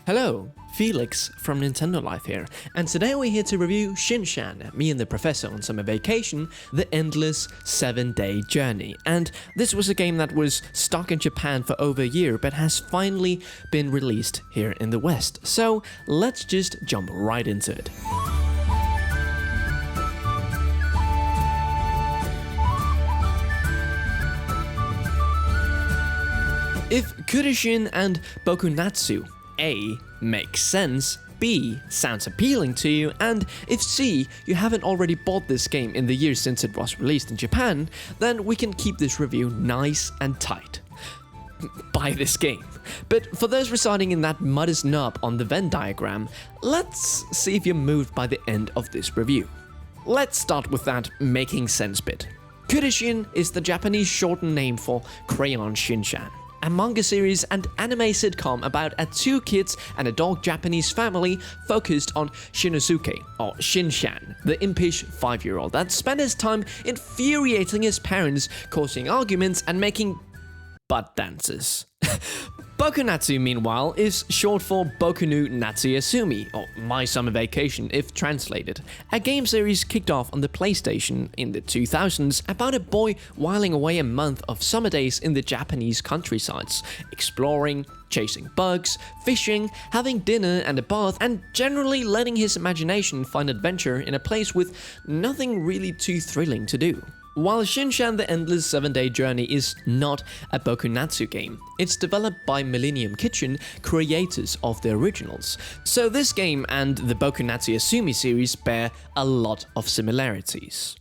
Hello, Felix from Nintendo Life here, and today we're here to review Shin-chan, me and the professor on summer vacation, the endless 7-day journey. And this was a game that was stuck in Japan for over a year, but has finally been released here in the West. So let's just jump right into it. If Kurishin and Bokunatsu A makes sense, B sounds appealing to you, and if C, you haven't already bought this game in the years since it was released in Japan, then we can keep this review nice and tight. Buy this game. But for those residing in that modest knob on the Venn diagram, let's see if you're moved by the end of this review. Let's start with that making sense bit. Kurishin is the Japanese shortened name for Crayon Shin-chan, a manga series and anime sitcom about a two kids and a dog Japanese family focused on Shinosuke, or Shin-chan, the impish 5-year-old that spent his time infuriating his parents, causing arguments and making butt dances. Bokunatsu, meanwhile, is short for Boku no Natsuyasumi, or My Summer Vacation if translated, a game series kicked off on the PlayStation in the 2000s about a boy whiling away a month of summer days in the Japanese countrysides, exploring, chasing bugs, fishing, having dinner and a bath, and generally letting his imagination find adventure in a place with nothing really too thrilling to do. While Shin-chan The Endless 7-Day Journey is not a Bokunatsu game, it's developed by Millennium Kitchen, creators of the originals, so this game and the Boku no Natsuyasumi series bear a lot of similarities.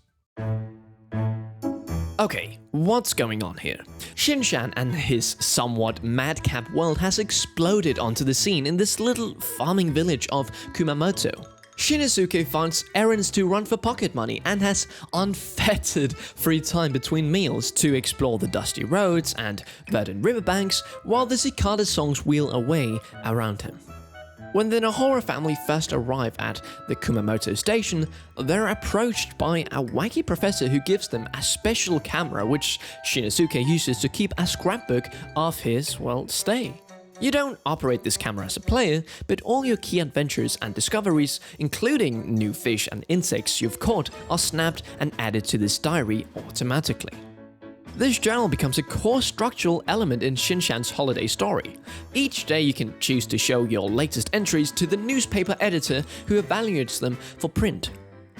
Okay, what's going on here? Shin-chan and his somewhat madcap world has exploded onto the scene in this little farming village of Kumamoto. Shinosuke finds errands to run for pocket money and has unfettered free time between meals to explore the dusty roads and verdant riverbanks while the cicada songs wheel away around him. When the Nohora family first arrive at the Kumamoto station, they're approached by a wacky professor who gives them a special camera which Shinosuke uses to keep a scrapbook of his, well, stay. You don't operate this camera as a player, but all your key adventures and discoveries, including new fish and insects you've caught, are snapped and added to this diary automatically. This journal becomes a core structural element in Shin-chan's holiday story. Each day you can choose to show your latest entries to the newspaper editor who evaluates them for print.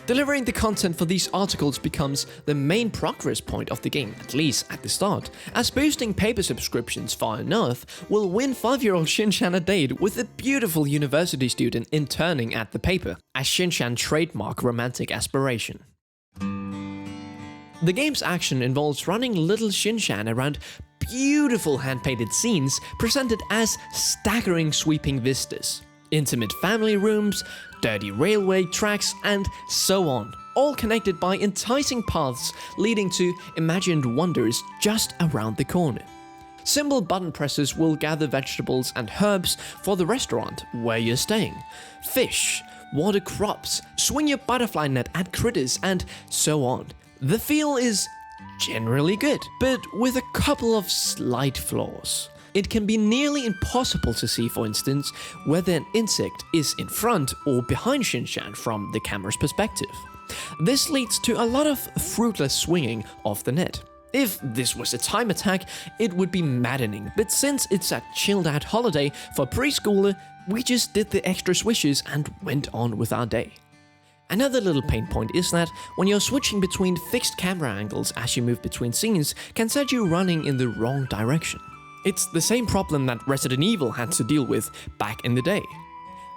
Delivering the content for these articles becomes the main progress point of the game, at least at the start, as boosting paper subscriptions far enough will win 5-year-old Shin-chan a date with a beautiful university student interning at the paper, a Shin-chan trademark romantic aspiration. The game's action involves running little Shin-chan around beautiful hand-painted scenes presented as staggering sweeping vistas. Intimate family rooms, dirty railway tracks, and so on, all connected by enticing paths leading to imagined wonders just around the corner. Simple button presses will gather vegetables and herbs for the restaurant where you're staying, fish, water crops, swing your butterfly net at critters, and so on. The feel is generally good, but with a couple of slight flaws. It can be nearly impossible to see, for instance, whether an insect is in front or behind Shin-chan from the camera's perspective. This leads to a lot of fruitless swinging off the net. If this was a time attack, it would be maddening, but since it's a chilled-out holiday for a preschooler, we just did the extra swishes and went on with our day. Another little pain point is that when you're switching between fixed camera angles as you move between scenes can set you running in the wrong direction. It's the same problem that Resident Evil had to deal with back in the day.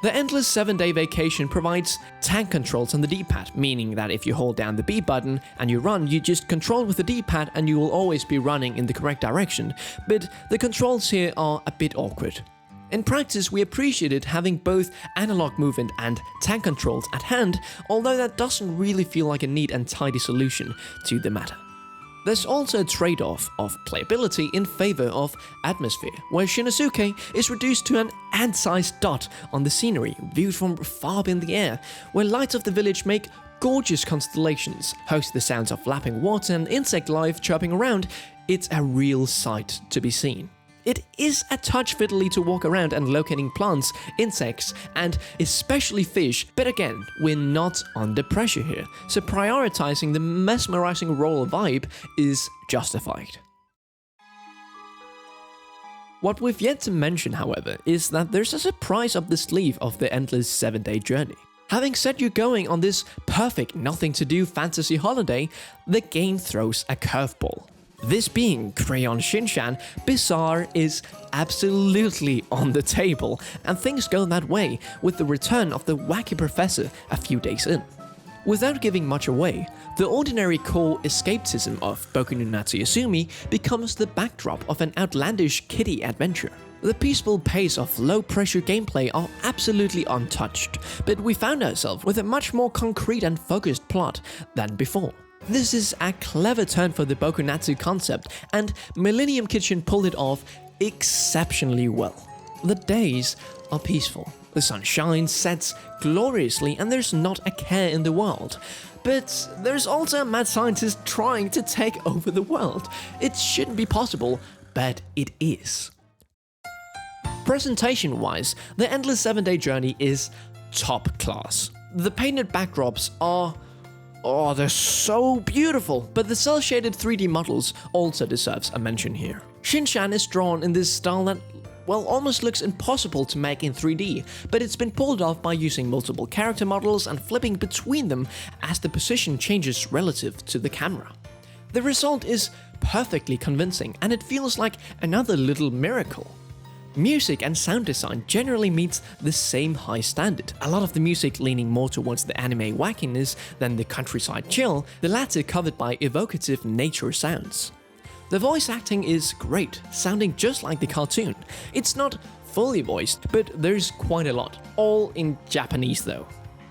The Endless 7-Day Vacation provides tank controls on the D-pad, meaning that if you hold down the B button and you run, you just control with the D-pad and you will always be running in the correct direction, but the controls here are a bit awkward. In practice, we appreciated having both analog movement and tank controls at hand, although that doesn't really feel like a neat and tidy solution to the matter. There's also a trade-off of playability in favor of atmosphere, where Shinosuke is reduced to an ant-sized dot on the scenery, viewed from far up in the air, where lights of the village make gorgeous constellations, host the sounds of lapping water and insect life chirping around. It's a real sight to be seen. It is a touch fiddly to walk around and locating plants, insects, and especially fish, but again, we're not under pressure here, so prioritizing the mesmerizing royal vibe is justified. What we've yet to mention, however, is that there's a surprise up the sleeve of the endless 7-day journey. Having set you going on this perfect nothing-to-do fantasy holiday, the game throws a curveball. This being Crayon Shin-chan, Bizarre is absolutely on the table, and things go that way with the return of the wacky professor a few days in. Without giving much away, the ordinary core escapism of Boku no Natsuyasumi becomes the backdrop of an outlandish kiddie adventure. The peaceful pace of low-pressure gameplay are absolutely untouched, but we found ourselves with a much more concrete and focused plot than before. This is a clever turn for the Bokunatsu concept, and Millennium Kitchen pulled it off exceptionally well. The days are peaceful, the sun shines, sets gloriously, and there's not a care in the world. But there's also a mad scientist trying to take over the world. It shouldn't be possible, but it is. Presentation-wise, the endless 7-day journey is top class. The painted backdrops are... oh, they're so beautiful, but the cel-shaded 3D models also deserves a mention here. Shin-chan is drawn in this style that, well, almost looks impossible to make in 3D, but it's been pulled off by using multiple character models and flipping between them as the position changes relative to the camera. The result is perfectly convincing, and it feels like another little miracle. Music and sound design generally meets the same high standard, a lot of the music leaning more towards the anime wackiness than the countryside chill, the latter covered by evocative nature sounds. The voice acting is great, sounding just like the cartoon. It's not fully voiced, but there's quite a lot, all in Japanese though.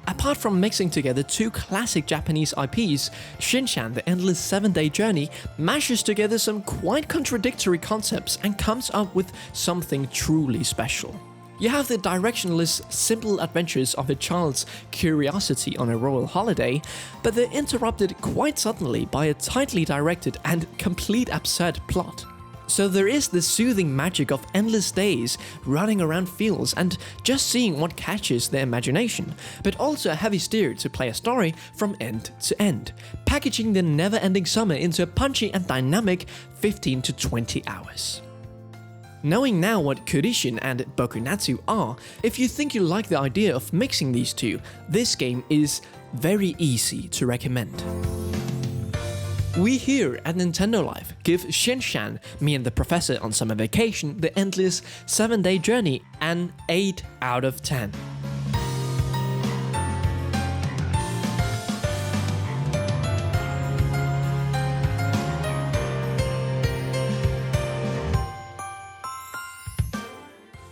Apart from mixing together two classic Japanese IPs, Shin-chan The Endless 7-Day Journey mashes together some quite contradictory concepts and comes up with something truly special. You have the directionless, simple adventures of a child's curiosity on a royal holiday, but they're interrupted quite suddenly by a tightly directed and complete absurd plot. So there is the soothing magic of endless days running around fields and just seeing what catches their imagination, but also a heavy steer to play a story from end to end, packaging the never-ending summer into a punchy and dynamic 15 to 20 hours. Knowing now what Kurishin and Bokunatsu are, if you think you like the idea of mixing these two, this game is very easy to recommend. We here at Nintendo Life give Shin-chan, Me and the Professor on Summer Vacation, The Endless 7-Day Journey an 8 out of 10.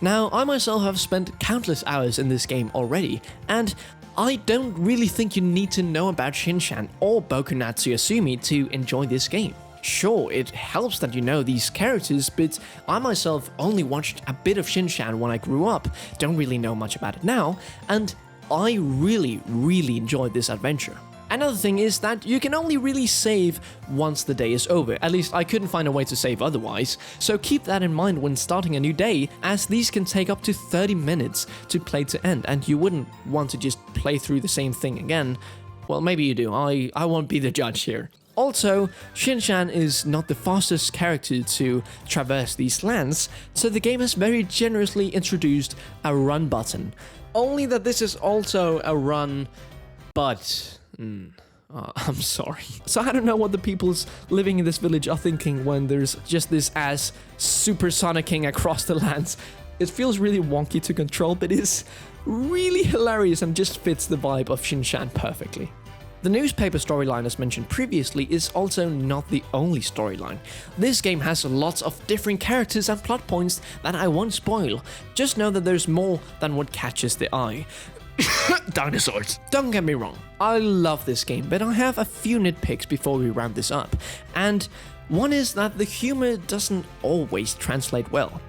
Now, I myself have spent countless hours in this game already, and I don't really think you need to know about Shin-chan or Boku no Natsuyasumi to enjoy this game. Sure, it helps that you know these characters, but I myself only watched a bit of Shin-chan when I grew up, don't really know much about it now, and I really enjoyed this adventure. Another thing is that you can only really save once the day is over, at least I couldn't find a way to save otherwise, so keep that in mind when starting a new day, as these can take up to 30 minutes to play to end, and you wouldn't want to just play through the same thing again. Well, maybe you do, I won't be the judge here. Also, Shin-chan is not the fastest character to traverse these lands, so the game has very generously introduced a run button. Only that this is also a run, but... I'm sorry. So I don't know what the peoples living in this village are thinking when there's just this ass supersonicking across the lands. It feels really wonky to control, but is really hilarious and just fits the vibe of Shin-chan perfectly. The newspaper storyline, as mentioned previously, is also not the only storyline. This game has lots of different characters and plot points that I won't spoil. Just know that there's more than what catches the eye. Dinosaurs. Don't get me wrong, I love this game, but I have a few nitpicks before we round this up. And one is that the humor doesn't always translate well.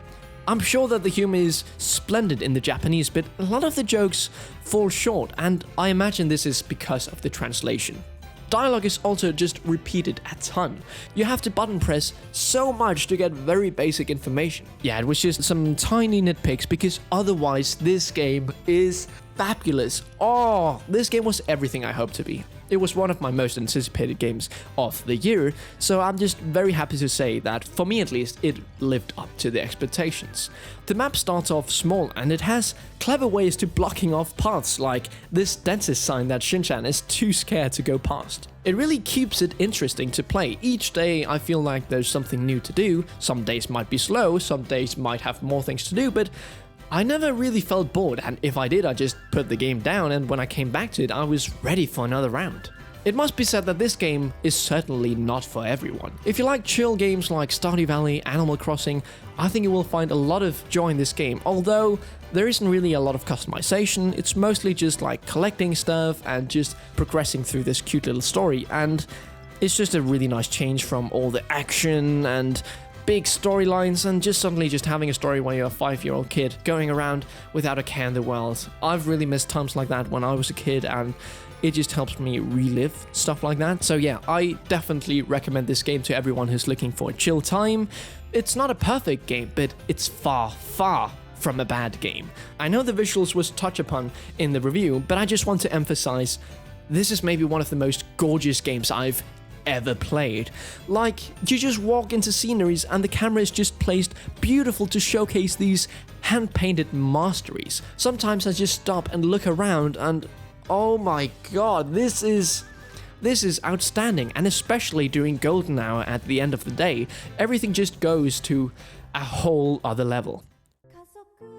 I'm sure that the humor is splendid in the Japanese, but a lot of the jokes fall short, and I imagine this is because of the translation. Dialogue is also just repeated a ton. You have to button press so much to get very basic information. Yeah, it was just some tiny nitpicks because otherwise this game is fabulous. Oh, this game was everything I hoped to be. It was one of my most anticipated games of the year, so I'm just very happy to say that, for me at least, it lived up to the expectations. The map starts off small and it has clever ways to blocking off paths, like this dentist sign that Shin-chan is too scared to go past. It really keeps it interesting to play. Each day I feel like there's something new to do. Some days might be slow, some days might have more things to do, but I never really felt bored, and if I did, I just put the game down, and when I came back to it, I was ready for another round. It must be said that this game is certainly not for everyone. If you like chill games like Stardew Valley, Animal Crossing, I think you will find a lot of joy in this game, although there isn't really a lot of customization. It's mostly just like collecting stuff and just progressing through this cute little story, and it's just a really nice change from all the action and big storylines and just suddenly just having a story when you're a 5-year-old kid going around without a care in the world. I've really missed times like that when I was a kid, and it just helps me relive stuff like that. So yeah, I definitely recommend this game to everyone who's looking for a chill time. It's not a perfect game, but it's far, far from a bad game. I know the visuals was touched upon in the review, but I just want to emphasize this is maybe one of the most gorgeous games I've ever played. Like, you just walk into sceneries and the camera is just placed beautiful to showcase these hand-painted masteries. Sometimes I just stop and look around and oh my god, this is outstanding, and especially during golden hour at the end of the day, everything just goes to a whole other level.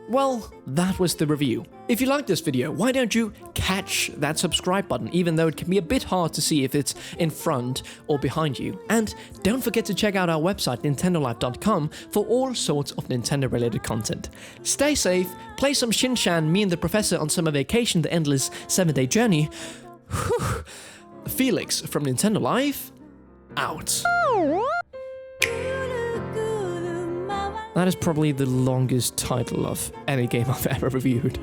Well, that was the review. If you liked this video, why don't you catch that subscribe button, even though it can be a bit hard to see if it's in front or behind you. And don't forget to check out our website, nintendolife.com, for all sorts of Nintendo-related content. Stay safe, play some Shin-chan, me and the professor on summer vacation, the endless 7-day journey. Whew. Felix from Nintendo Life, out. That is probably the longest title of any game I've ever reviewed.